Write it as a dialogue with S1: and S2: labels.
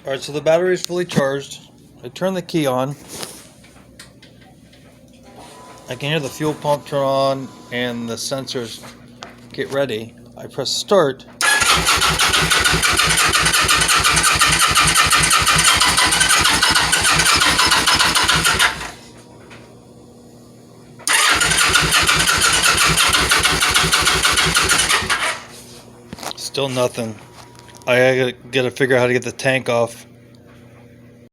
S1: Alright, so the battery is fully charged. I turn the key on. I can hear the fuel pump turn on and the sensors get ready. I press start. Still nothing. I gotta figure out how to get the tank off.